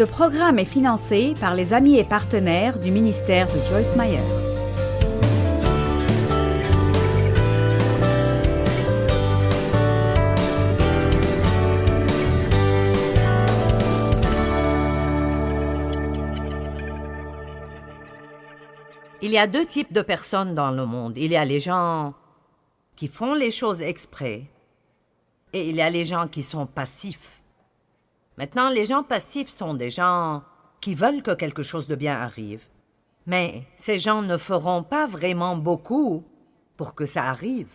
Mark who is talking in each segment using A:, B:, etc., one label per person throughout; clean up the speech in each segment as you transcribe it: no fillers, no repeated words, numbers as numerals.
A: Ce programme est financé par les amis et partenaires du ministère de Joyce Meyer.
B: Il y a deux types de personnes dans le monde. Il y a les gens qui font les choses exprès et il y a les gens qui sont passifs. Maintenant, les gens passifs sont des gens qui veulent que quelque chose de bien arrive. Mais ces gens ne feront pas vraiment beaucoup pour que ça arrive.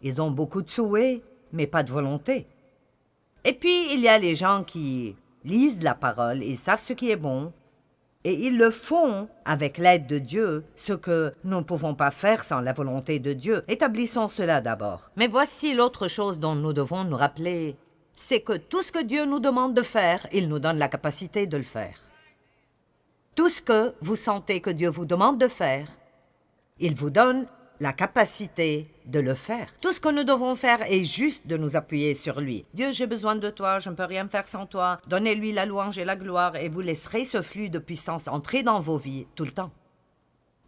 B: Ils ont beaucoup de souhaits, mais pas de volonté. Et puis, il y a les gens qui lisent la parole et savent ce qui est bon. Et ils le font avec l'aide de Dieu, ce que nous ne pouvons pas faire sans la volonté de Dieu. Établissons cela d'abord. Mais voici l'autre chose dont nous devons nous rappeler, c'est que tout ce que Dieu nous demande de faire, il nous donne la capacité de le faire. Tout ce que vous sentez que Dieu vous demande de faire, il vous donne la capacité de le faire. Tout ce que nous devons faire est juste de nous appuyer sur lui. Dieu, j'ai besoin de toi, je ne peux rien faire sans toi. Donnez-lui la louange et la gloire et vous laisserez ce flux de puissance entrer dans vos vies tout le temps.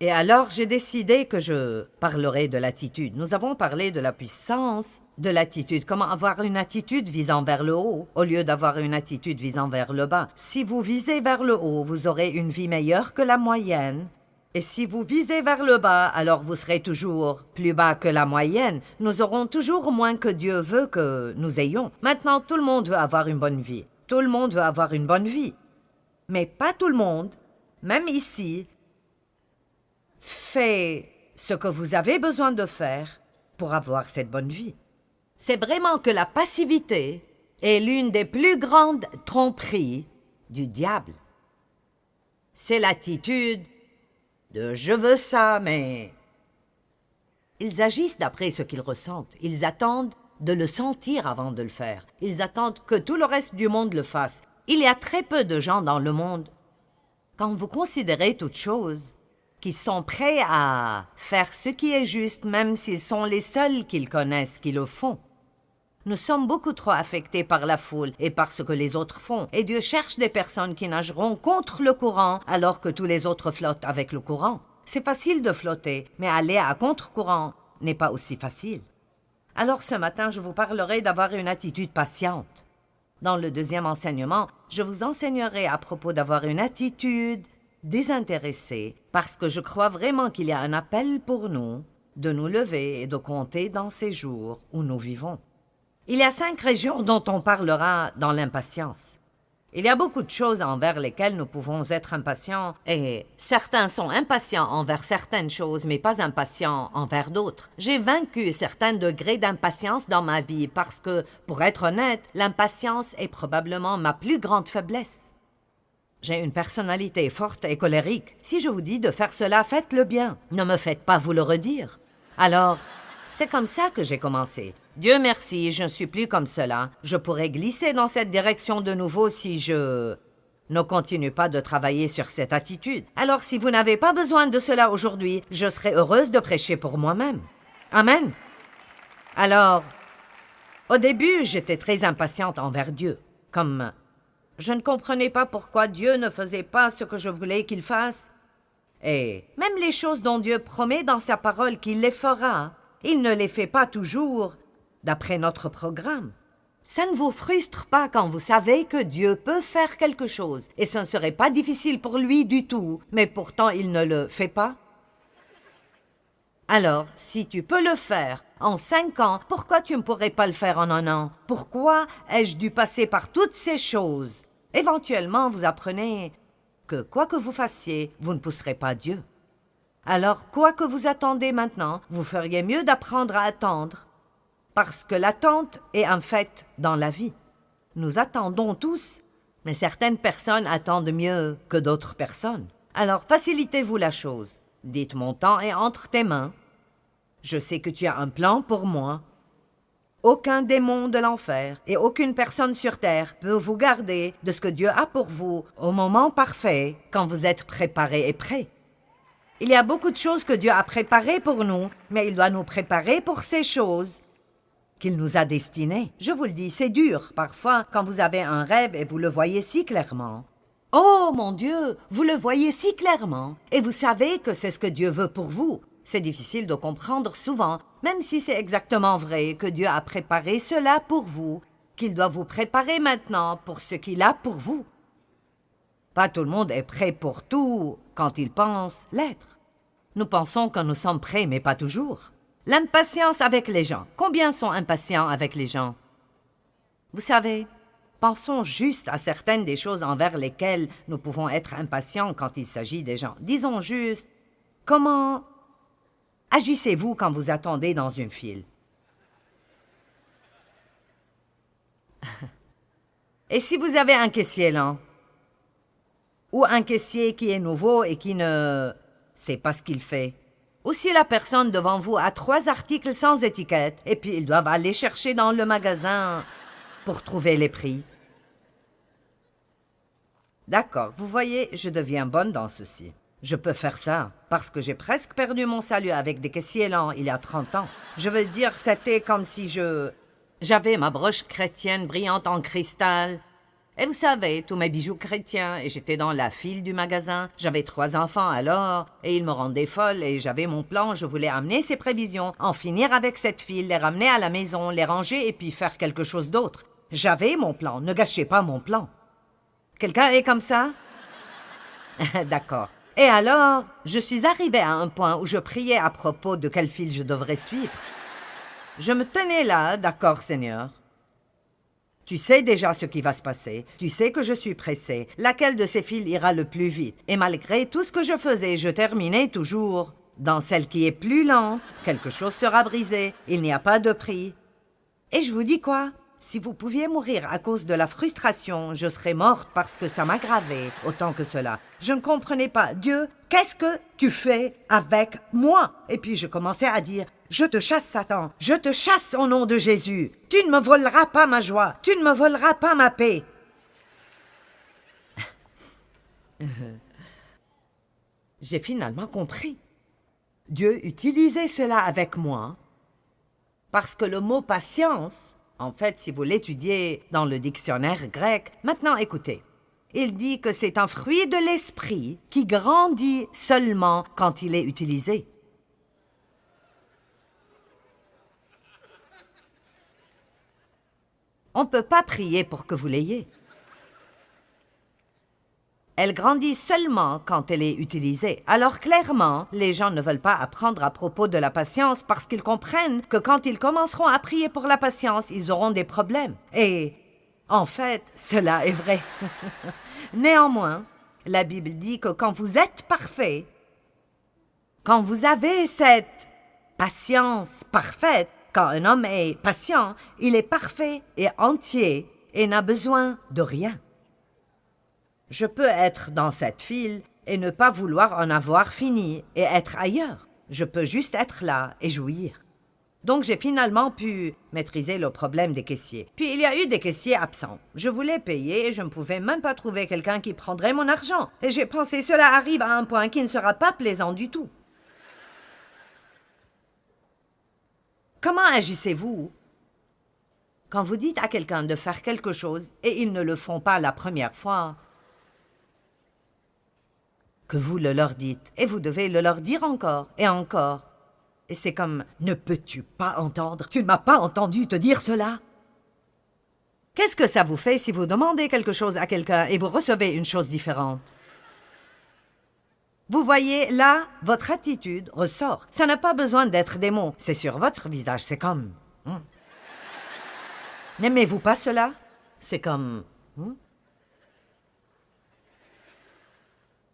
B: Et alors, j'ai décidé que je parlerai de l'attitude. Nous avons parlé de la puissance de l'attitude. Comment avoir une attitude visant vers le haut au lieu d'avoir une attitude visant vers le bas. Si vous visez vers le haut, vous aurez une vie meilleure que la moyenne. Et si vous visez vers le bas, alors vous serez toujours plus bas que la moyenne. Nous aurons toujours moins que Dieu veut que nous ayons. Maintenant, tout le monde veut avoir une bonne vie. Tout le monde veut avoir une bonne vie. Mais pas tout le monde, même ici, fait ce que vous avez besoin de faire pour avoir cette bonne vie. C'est vraiment que la passivité est l'une des plus grandes tromperies du diable. C'est l'attitude de « je veux ça, mais… » Ils agissent d'après ce qu'ils ressentent. Ils attendent de le sentir avant de le faire. Ils attendent que tout le reste du monde le fasse. Il y a très peu de gens dans le monde, quand vous considérez toutes choses, qui sont prêts à faire ce qui est juste, même s'ils sont les seuls qu'ils connaissent qui le font. Nous sommes beaucoup trop affectés par la foule et par ce que les autres font. Et Dieu cherche des personnes qui nageront contre le courant alors que tous les autres flottent avec le courant. C'est facile de flotter, mais aller à contre-courant n'est pas aussi facile. Alors ce matin, je vous parlerai d'avoir une attitude patiente. Dans le deuxième enseignement, je vous enseignerai à propos d'avoir une attitude désintéressée parce que je crois vraiment qu'il y a un appel pour nous de nous lever et de compter dans ces jours où nous vivons. Il y a 5 régions dont on parlera dans l'impatience. Il y a beaucoup de choses envers lesquelles nous pouvons être impatients, et certains sont impatients envers certaines choses, mais pas impatients envers d'autres. J'ai vaincu certains degrés d'impatience dans ma vie parce que, pour être honnête, l'impatience est probablement ma plus grande faiblesse. J'ai une personnalité forte et colérique. Si je vous dis de faire cela, faites-le bien. Ne me faites pas vous le redire. Alors, c'est comme ça que j'ai commencé. Dieu merci, je ne suis plus comme cela. Je pourrais glisser dans cette direction de nouveau si je ne continue pas de travailler sur cette attitude. Alors si vous n'avez pas besoin de cela aujourd'hui, je serai heureuse de prêcher pour moi-même. Amen. Alors, au début, j'étais très impatiente envers Dieu. Comme je ne comprenais pas pourquoi Dieu ne faisait pas ce que je voulais qu'il fasse. Et même les choses dont Dieu promet dans sa parole qu'il les fera, il ne les fait pas toujours d'après notre programme. Ça ne vous frustre pas quand vous savez que Dieu peut faire quelque chose et ce ne serait pas difficile pour lui du tout, mais pourtant il ne le fait pas? Alors, si tu peux le faire en 5 ans, pourquoi tu ne pourrais pas le faire en 1 an? Pourquoi ai-je dû passer par toutes ces choses? Éventuellement, vous apprenez que quoi que vous fassiez, vous ne pousserez pas Dieu. Alors, quoi que vous attendez maintenant, vous feriez mieux d'apprendre à attendre. Parce que l'attente est un fait dans la vie. Nous attendons tous, mais certaines personnes attendent mieux que d'autres personnes. Alors facilitez-vous la chose. Dites mon temps est entre tes mains. Je sais que tu as un plan pour moi. Aucun démon de l'enfer et aucune personne sur terre peut vous garder de ce que Dieu a pour vous au moment parfait quand vous êtes préparé et prêt. Il y a beaucoup de choses que Dieu a préparées pour nous, mais il doit nous préparer pour ces choses qu'il nous a destinées. Je vous le dis, c'est dur parfois quand vous avez un rêve et vous le voyez si clairement. Oh mon Dieu, vous le voyez si clairement, et vous savez que c'est ce que Dieu veut pour vous. C'est difficile de comprendre souvent, même si c'est exactement vrai que Dieu a préparé cela pour vous, qu'il doit vous préparer maintenant pour ce qu'il a pour vous. Pas tout le monde est prêt pour tout quand il pense l'être. Nous pensons que nous sommes prêts, mais pas toujours. L'impatience avec les gens. Combien sont impatients avec les gens? Vous savez, pensons juste à certaines des choses envers lesquelles nous pouvons être impatients quand il s'agit des gens. Disons juste, comment agissez-vous quand vous attendez dans une file? Et si vous avez un caissier lent? Ou un caissier qui est nouveau et qui ne sait pas ce qu'il fait? Ou si la personne devant vous a 3 articles sans étiquette et puis ils doivent aller chercher dans le magasin pour trouver les prix? D'accord, vous voyez, je deviens bonne dans ceci. Je peux faire ça parce que j'ai presque perdu mon salut avec des caissiers lents il y a 30 ans. Je veux dire, c'était comme si j'avais ma broche chrétienne brillante en cristal. Et vous savez, tous mes bijoux chrétiens, et j'étais dans la file du magasin. J'avais 3 enfants alors, et ils me rendaient folle, et j'avais mon plan, je voulais amener ces prévisions, en finir avec cette file, les ramener à la maison, les ranger, et puis faire quelque chose d'autre. J'avais mon plan, ne gâchez pas mon plan. Quelqu'un est comme ça? D'accord. Et alors, je suis arrivée à un point où je priais à propos de quelle file je devrais suivre. Je me tenais là, d'accord, Seigneur. Tu sais déjà ce qui va se passer. Tu sais que je suis pressée. Laquelle de ces files ira le plus vite? Et malgré tout ce que je faisais, je terminais toujours. Dans celle qui est plus lente, quelque chose sera brisé. Il n'y a pas de prix. Et je vous dis quoi? Si vous pouviez mourir à cause de la frustration, je serais morte parce que ça m'aggravait autant que cela. Je ne comprenais pas. Dieu, qu'est-ce que tu fais avec moi? Et puis je commençais à dire, je te chasse Satan, je te chasse au nom de Jésus. Tu ne me voleras pas ma joie, tu ne me voleras pas ma paix. J'ai finalement compris. Dieu utilisait cela avec moi parce que le mot patience, en fait, si vous l'étudiez dans le dictionnaire grec, maintenant écoutez, il dit que c'est un fruit de l'esprit qui grandit seulement quand il est utilisé. On ne peut pas prier pour que vous l'ayez. Elle grandit seulement quand elle est utilisée. Alors clairement, les gens ne veulent pas apprendre à propos de la patience parce qu'ils comprennent que quand ils commenceront à prier pour la patience, ils auront des problèmes. Et en fait, cela est vrai. Néanmoins, la Bible dit que quand vous êtes parfait, quand vous avez cette patience parfaite, quand un homme est patient, il est parfait et entier et n'a besoin de rien. Je peux être dans cette file et ne pas vouloir en avoir fini et être ailleurs. Je peux juste être là et jouir. Donc j'ai finalement pu maîtriser le problème des caissiers. Puis il y a eu des caissiers absents. Je voulais payer et je ne pouvais même pas trouver quelqu'un qui prendrait mon argent. Et j'ai pensé, cela arrive à un point qui ne sera pas plaisant du tout. Comment agissez-vous quand vous dites à quelqu'un de faire quelque chose et ils ne le font pas la première fois, que vous le leur dites, et vous devez le leur dire encore et encore. Et c'est comme, ne peux-tu pas entendre? Tu ne m'as pas entendu te dire cela? Qu'est-ce que ça vous fait si vous demandez quelque chose à quelqu'un et vous recevez une chose différente? Vous voyez, là, votre attitude ressort. Ça n'a pas besoin d'être des mots. C'est sur votre visage, c'est comme... N'aimez-vous pas cela? C'est comme...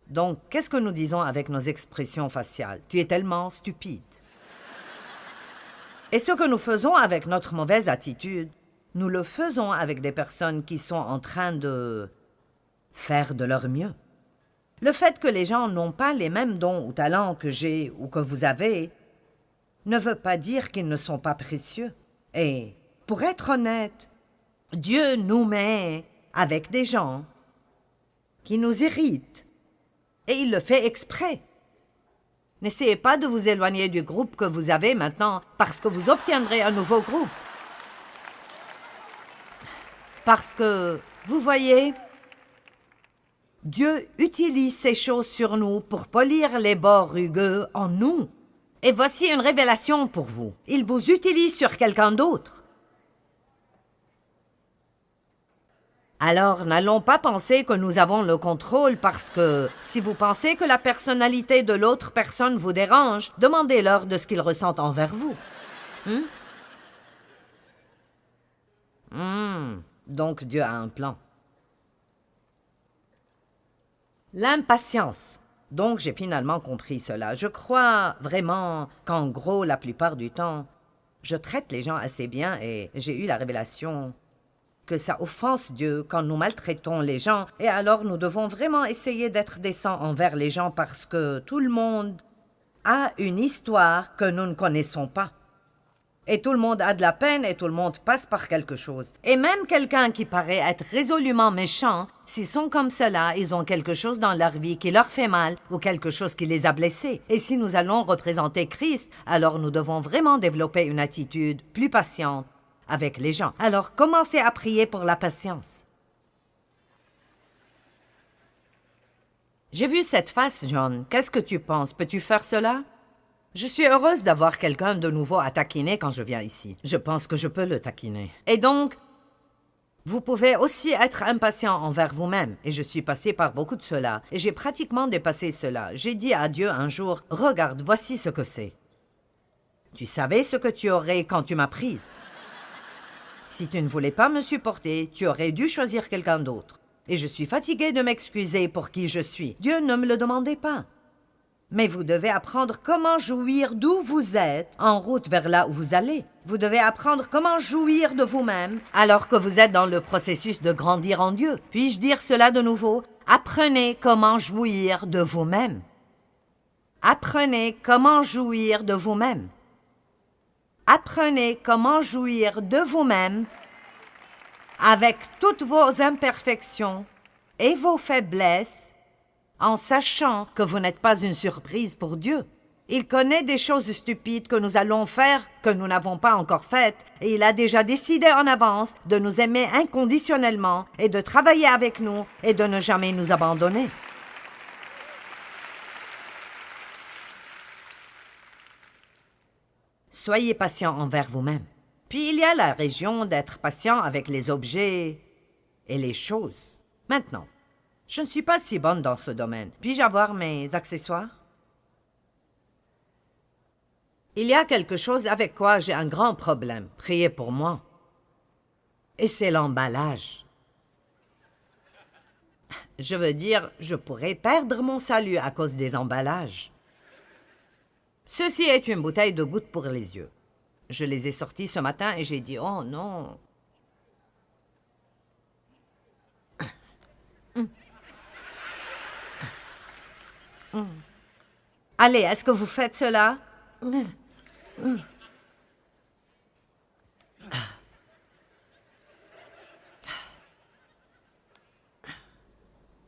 B: Donc, qu'est-ce que nous disons avec nos expressions faciales? Tu es tellement stupide. Et ce que nous faisons avec notre mauvaise attitude, nous le faisons avec des personnes qui sont en train de faire de leur mieux. Le fait que les gens n'ont pas les mêmes dons ou talents que j'ai ou que vous avez ne veut pas dire qu'ils ne sont pas précieux. Et, pour être honnête, Dieu nous met avec des gens qui nous irritent. Et il le fait exprès. N'essayez pas de vous éloigner du groupe que vous avez maintenant parce que vous obtiendrez un nouveau groupe. Parce que, vous voyez, Dieu utilise ces choses sur nous pour polir les bords rugueux en nous. Et voici une révélation pour vous. Il vous utilise sur quelqu'un d'autre. Alors, n'allons pas penser que nous avons le contrôle parce que si vous pensez que la personnalité de l'autre personne vous dérange, demandez-leur de ce qu'ils ressentent envers vous. Donc Dieu a un plan. L'impatience. Donc j'ai finalement compris cela. Je crois vraiment qu'en gros, la plupart du temps, je traite les gens assez bien et j'ai eu la révélation que ça offense Dieu quand nous maltraitons les gens, et alors nous devons vraiment essayer d'être décents envers les gens parce que tout le monde a une histoire que nous ne connaissons pas. Et tout le monde a de la peine et tout le monde passe par quelque chose. Et même quelqu'un qui paraît être résolument méchant, s'ils sont comme cela, ils ont quelque chose dans leur vie qui leur fait mal ou quelque chose qui les a blessés. Et si nous allons représenter Christ, alors nous devons vraiment développer une attitude plus patiente avec les gens. Alors, commencez à prier pour la patience. J'ai vu cette face, John. Qu'est-ce que tu penses? Peux-tu faire cela? Je suis heureuse d'avoir quelqu'un de nouveau à taquiner quand je viens ici. Je pense que je peux le taquiner. Et donc, vous pouvez aussi être impatient envers vous-même. Et je suis passée par beaucoup de cela. Et j'ai pratiquement dépassé cela. J'ai dit à Dieu un jour, « Regarde, voici ce que c'est. Tu savais ce que tu aurais quand tu m'as prise. Si tu ne voulais pas me supporter, tu aurais dû choisir quelqu'un d'autre. Et je suis fatiguée de m'excuser pour qui je suis. Dieu ne me le demandait pas. Mais vous devez apprendre comment jouir d'où vous êtes en route vers là où vous allez. Vous devez apprendre comment jouir de vous-même alors que vous êtes dans le processus de grandir en Dieu. Puis-je dire cela de nouveau? Apprenez comment jouir de vous-même. Apprenez comment jouir de vous-même. Apprenez comment jouir de vous-même avec toutes vos imperfections et vos faiblesses, en sachant que vous n'êtes pas une surprise pour Dieu. Il connaît des choses stupides que nous allons faire que nous n'avons pas encore faites, et il a déjà décidé en avance de nous aimer inconditionnellement et de travailler avec nous et de ne jamais nous abandonner. Soyez patient envers vous-même. Puis il y a la région d'être patient avec les objets et les choses. Maintenant, je ne suis pas si bonne dans ce domaine. Puis-je avoir mes accessoires? Il y a quelque chose avec quoi j'ai un grand problème. Priez pour moi. Et c'est l'emballage. Je veux dire, je pourrais perdre mon salut à cause des emballages. Ceci est une bouteille de gouttes pour les yeux. Je les ai sortis ce matin et j'ai dit « Oh non !» Allez, est-ce que vous faites cela?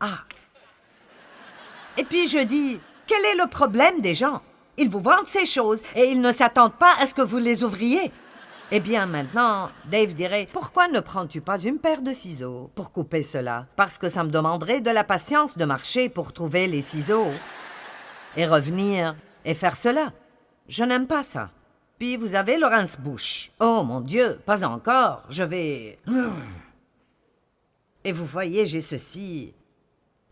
B: Ah. Et puis je dis, quel est le problème des gens? Ils vous vendent ces choses et ils ne s'attendent pas à ce que vous les ouvriez. Eh bien maintenant, Dave dirait, pourquoi ne prends-tu pas une paire de ciseaux pour couper cela? Parce que ça me demanderait de la patience de marcher pour trouver les ciseaux et revenir et faire cela. Je n'aime pas ça. Puis vous avez le rince-bouche. Oh mon Dieu, pas encore, je vais... Et vous voyez, j'ai ceci.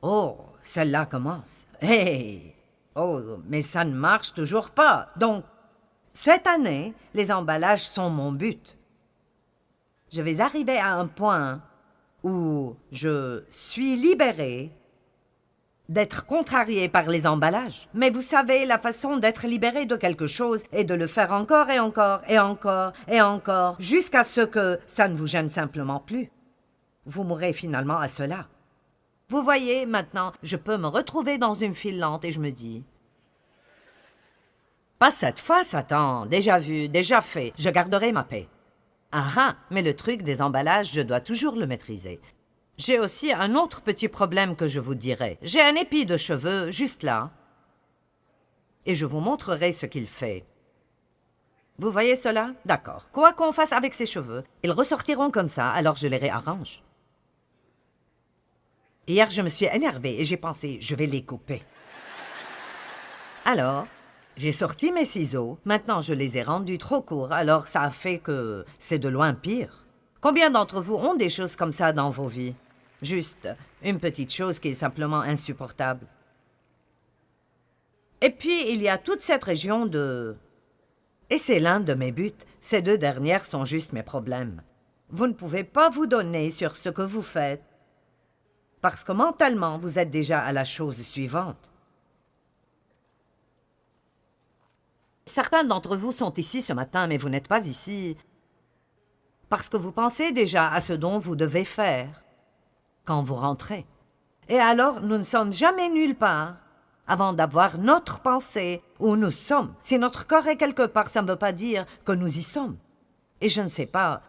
B: Oh, celle-là commence. Hey! Oh, mais ça ne marche toujours pas. Donc, cette année, les emballages sont mon but. Je vais arriver à un point où je suis libérée d'être contrariée par les emballages. Mais vous savez, la façon d'être libérée de quelque chose est de le faire encore et encore et encore et encore, jusqu'à ce que ça ne vous gêne simplement plus. Vous mourrez finalement à cela. Vous voyez, maintenant, je peux me retrouver dans une file lente et je me dis... Pas cette fois, Satan. Déjà vu, déjà fait. Je garderai ma paix. Ah ah, mais le truc des emballages, je dois toujours le maîtriser. J'ai aussi un autre petit problème que je vous dirai. J'ai un épi de cheveux juste là. Et je vous montrerai ce qu'il fait. Vous voyez cela? D'accord. Quoi qu'on fasse avec ces cheveux, ils ressortiront comme ça, alors je les réarrange. Hier, je me suis énervée et j'ai pensé, je vais les couper. Alors, j'ai sorti mes ciseaux. Maintenant, je les ai rendus trop courts, alors ça a fait que c'est de loin pire. Combien d'entre vous ont des choses comme ça dans vos vies? Juste une petite chose qui est simplement insupportable. Et puis, il y a toute cette région de... Et c'est l'un de mes buts. Ces deux dernières sont juste mes problèmes. Vous ne pouvez pas vous donner sur ce que vous faites, parce que mentalement, vous êtes déjà à la chose suivante. Certains d'entre vous sont ici ce matin, mais vous n'êtes pas ici parce que vous pensez déjà à ce dont vous devez faire quand vous rentrez. Et alors, nous ne sommes jamais nulle part avant d'avoir notre pensée où nous sommes. Si notre corps est quelque part, ça ne veut pas dire que nous y sommes. Et je ne sais pas,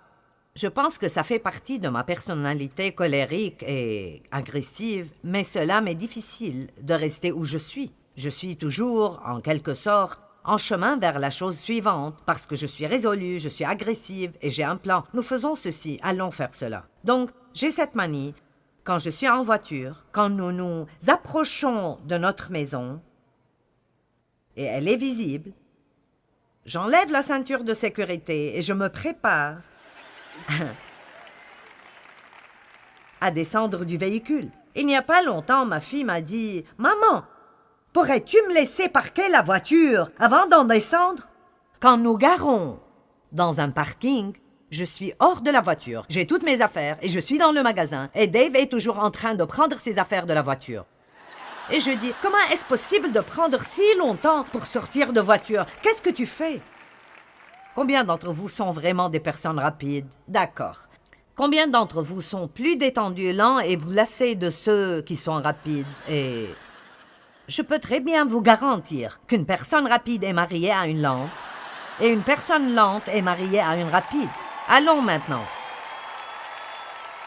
B: je pense que ça fait partie de ma personnalité colérique et agressive, mais cela m'est difficile de rester où je suis. Je suis toujours, en quelque sorte, en chemin vers la chose suivante, parce que je suis résolue, je suis agressive et j'ai un plan. Nous faisons ceci, allons faire cela. Donc, j'ai cette manie, quand je suis en voiture, quand nous nous approchons de notre maison, et elle est visible, j'enlève la ceinture de sécurité et je me prépare à descendre du véhicule. Il n'y a pas longtemps, ma fille m'a dit « Maman, pourrais-tu me laisser parquer la voiture avant d'en descendre? » Quand nous garons dans un parking, je suis hors de la voiture. J'ai toutes mes affaires et je suis dans le magasin. Et Dave est toujours en train de prendre ses affaires de la voiture. Et je dis, comment est-ce possible de prendre si longtemps pour sortir de voiture? Qu'est-ce que tu fais? Combien d'entre vous sont vraiment des personnes rapides? D'accord. Combien d'entre vous sont plus détendus, lents et vous lassez de ceux qui sont rapides? Et je peux très bien vous garantir qu'une personne rapide est mariée à une lente et une personne lente est mariée à une rapide. Allons maintenant.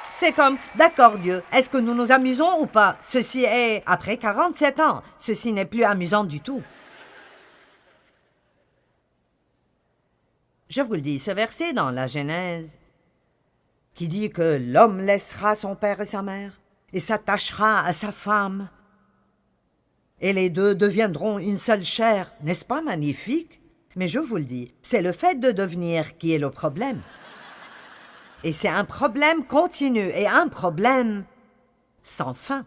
B: C'est comme, d'accord Dieu, est-ce que nous nous amusons ou pas? Ceci est, après 47 ans, ceci n'est plus amusant du tout. Je vous le dis, ce verset dans la Genèse, qui dit que l'homme laissera son père et sa mère et s'attachera à sa femme, et les deux deviendront une seule chair, n'est-ce pas magnifique? Mais je vous le dis, c'est le fait de devenir qui est le problème. Et c'est un problème continu et un problème sans fin.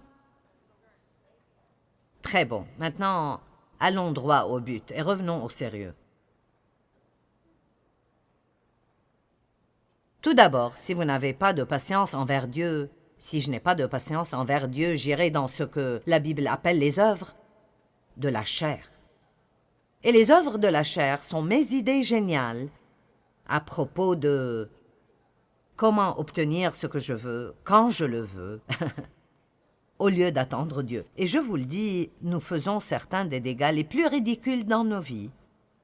B: Très bon. Maintenant, allons droit au but et revenons au sérieux. Tout d'abord, si vous n'avez pas de patience envers Dieu, si je n'ai pas de patience envers Dieu, j'irai dans ce que la Bible appelle les œuvres de la chair. Et les œuvres de la chair sont mes idées géniales à propos de comment obtenir ce que je veux, quand je le veux, au lieu d'attendre Dieu. Et je vous le dis, nous faisons certains des dégâts les plus ridicules dans nos vies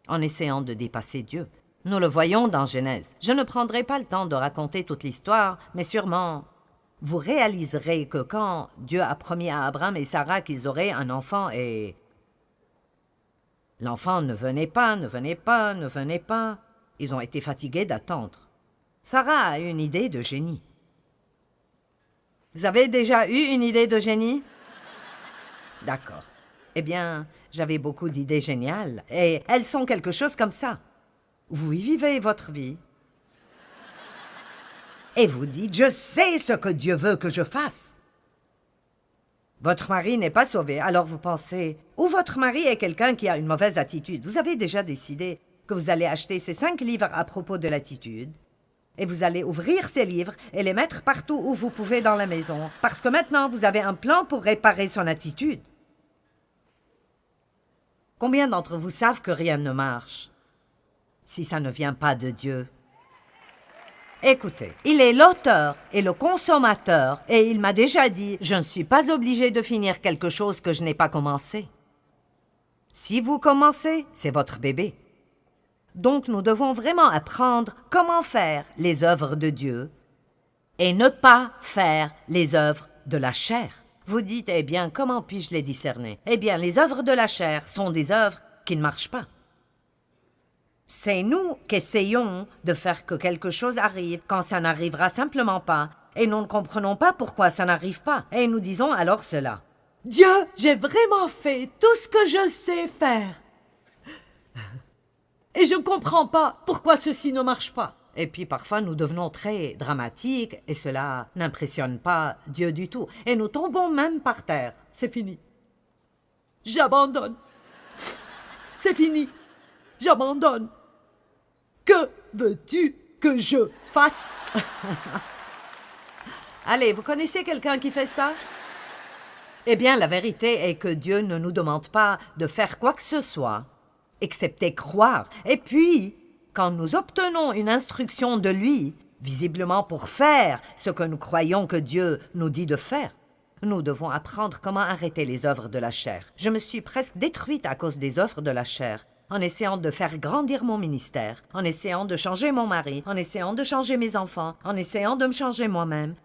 B: en essayant de dépasser Dieu. Nous le voyons dans Genèse. Je ne prendrai pas le temps de raconter toute l'histoire, mais sûrement vous réaliserez que quand Dieu a promis à Abraham et Sarah qu'ils auraient un enfant et l'enfant ne venait pas, ils ont été fatigués d'attendre. Sarah a une idée de génie. Vous avez déjà eu une idée de génie? D'accord. Eh bien, j'avais beaucoup d'idées géniales, et elles sont quelque chose comme ça. Vous vivez votre vie, et vous dites, je sais ce que Dieu veut que je fasse. Votre mari n'est pas sauvé, alors vous pensez, ou votre mari est quelqu'un qui a une mauvaise attitude. Vous avez déjà décidé que vous allez acheter ces 5 livres à propos de l'attitude, et vous allez ouvrir ces livres et les mettre partout où vous pouvez dans la maison, parce que maintenant vous avez un plan pour réparer son attitude. Combien d'entre vous savent que rien ne marche si ça ne vient pas de Dieu? Écoutez, il est l'auteur et le consommateur, et il m'a déjà dit, je ne suis pas obligé de finir quelque chose que je n'ai pas commencé. Si vous commencez, c'est votre bébé. Donc nous devons vraiment apprendre comment faire les œuvres de Dieu et ne pas faire les œuvres de la chair. Vous dites, eh bien, comment puis-je les discerner? Eh bien, les œuvres de la chair sont des œuvres qui ne marchent pas. C'est nous qui essayons de faire que quelque chose arrive quand ça n'arrivera simplement pas Et nous ne comprenons pas pourquoi ça n'arrive pas. Et nous disons alors cela. Dieu, j'ai vraiment fait tout ce que je sais faire. Et je ne comprends pas pourquoi ceci ne marche pas. Et puis parfois nous devenons très dramatiques et cela n'impressionne pas Dieu du tout. Et nous tombons même par terre. C'est fini. J'abandonne. C'est fini. J'abandonne. Que veux-tu que je fasse? Allez, vous connaissez quelqu'un qui fait ça? Eh bien, la vérité est que Dieu ne nous demande pas de faire quoi que ce soit, excepté croire. Et puis, quand nous obtenons une instruction de lui, visiblement pour faire ce que nous croyons que Dieu nous dit de faire, nous devons apprendre comment arrêter les œuvres de la chair. Je me suis presque détruite à cause des œuvres de la chair, en essayant de faire grandir mon ministère, en essayant de changer mon mari, en essayant de changer mes enfants, en essayant de me changer moi-même,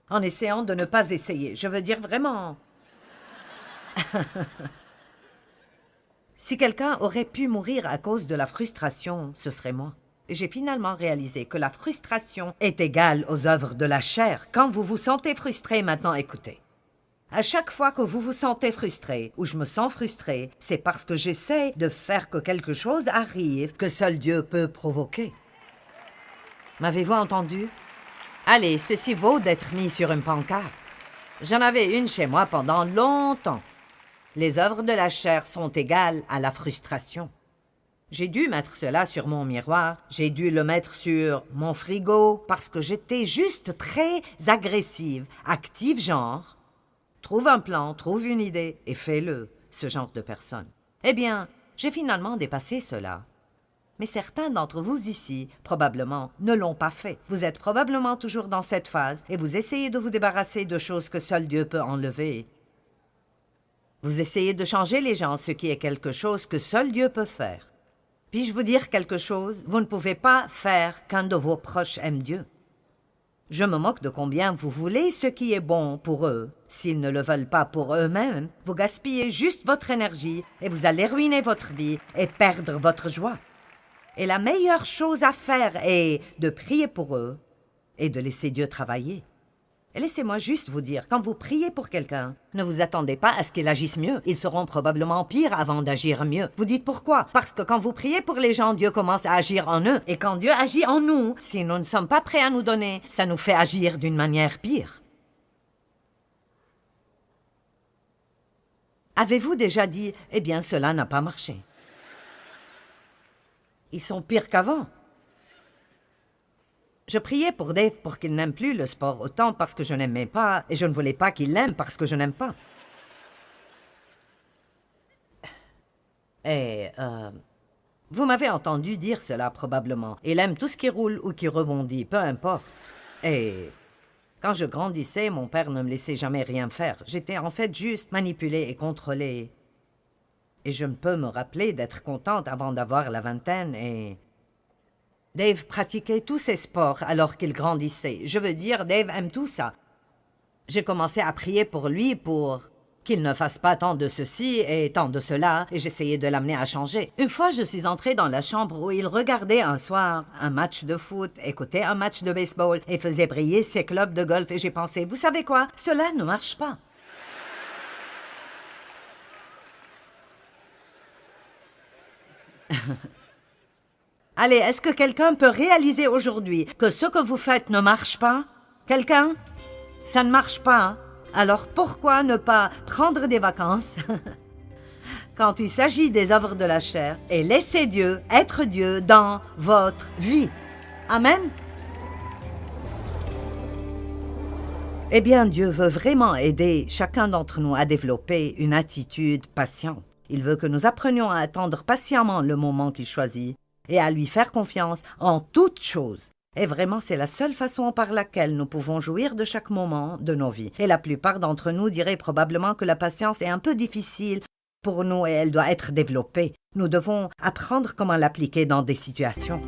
B: en essayant de ne pas essayer. Je veux dire vraiment... Si quelqu'un aurait pu mourir à cause de la frustration, ce serait moi. Et j'ai finalement réalisé que la frustration est égale aux œuvres de la chair. Quand vous vous sentez frustré, maintenant écoutez. À chaque fois que vous vous sentez frustré, ou je me sens frustré, c'est parce que j'essaie de faire que quelque chose arrive que seul Dieu peut provoquer. M'avez-vous entendu? Allez, ceci vaut d'être mis sur une pancarte. J'en avais une chez moi pendant longtemps. Les œuvres de la chair sont égales à la frustration. J'ai dû mettre cela sur mon miroir, j'ai dû le mettre sur mon frigo, parce que j'étais juste très agressive, active genre. Trouve un plan, trouve une idée et fais-le, ce genre de personne. Eh bien, j'ai finalement dépassé cela. Mais certains d'entre vous ici, probablement, ne l'ont pas fait. Vous êtes probablement toujours dans cette phase et vous essayez de vous débarrasser de choses que seul Dieu peut enlever. Vous essayez de changer les gens, ce qui est quelque chose que seul Dieu peut faire. Puis-je vous dire quelque chose? Vous ne pouvez pas faire qu'un de vos proches aime Dieu. Je me moque de combien vous voulez ce qui est bon pour eux. S'ils ne le veulent pas pour eux-mêmes, vous gaspillez juste votre énergie et vous allez ruiner votre vie et perdre votre joie. Et la meilleure chose à faire est de prier pour eux et de laisser Dieu travailler. Et laissez-moi juste vous dire, quand vous priez pour quelqu'un, ne vous attendez pas à ce qu'il agisse mieux. Ils seront probablement pires avant d'agir mieux. Vous dites pourquoi? Parce que quand vous priez pour les gens, Dieu commence à agir en eux. Et quand Dieu agit en nous, si nous ne sommes pas prêts à nous donner, ça nous fait agir d'une manière pire. Avez-vous déjà dit, eh bien, cela n'a pas marché? Ils sont pires qu'avant. Je priais pour Dave pour qu'il n'aime plus le sport autant parce que je n'aimais pas, et je ne voulais pas qu'il l'aime parce que je n'aime pas. Et, vous m'avez entendu dire cela probablement. Il aime tout ce qui roule ou qui rebondit, peu importe. Et quand je grandissais, mon père ne me laissait jamais rien faire. J'étais en fait juste manipulée et contrôlée. Et je ne peux me rappeler d'être contente avant d'avoir la vingtaine et... Dave pratiquait tous ses sports alors qu'il grandissait. Je veux dire, Dave aime tout ça. J'ai commencé à prier pour lui pour qu'il ne fasse pas tant de ceci et tant de cela, et j'essayais de l'amener à changer. Une fois, je suis entrée dans la chambre où il regardait un soir un match de foot, écoutait un match de baseball et faisait briller ses clubs de golf, et j'ai pensé, vous savez quoi? Cela ne marche pas. Allez, est-ce que quelqu'un peut réaliser aujourd'hui que ce que vous faites ne marche pas? Quelqu'un? Ça ne marche pas. Alors pourquoi ne pas prendre des vacances quand il s'agit des œuvres de la chair et laisser Dieu être Dieu dans votre vie? Amen? Eh bien, Dieu veut vraiment aider chacun d'entre nous à développer une attitude patiente. Il veut que nous apprenions à attendre patiemment le moment qu'il choisit et à lui faire confiance en toutes choses. Et vraiment, c'est la seule façon par laquelle nous pouvons jouir de chaque moment de nos vies. Et la plupart d'entre nous diraient probablement que la patience est un peu difficile pour nous et elle doit être développée. Nous devons apprendre comment l'appliquer dans des situations.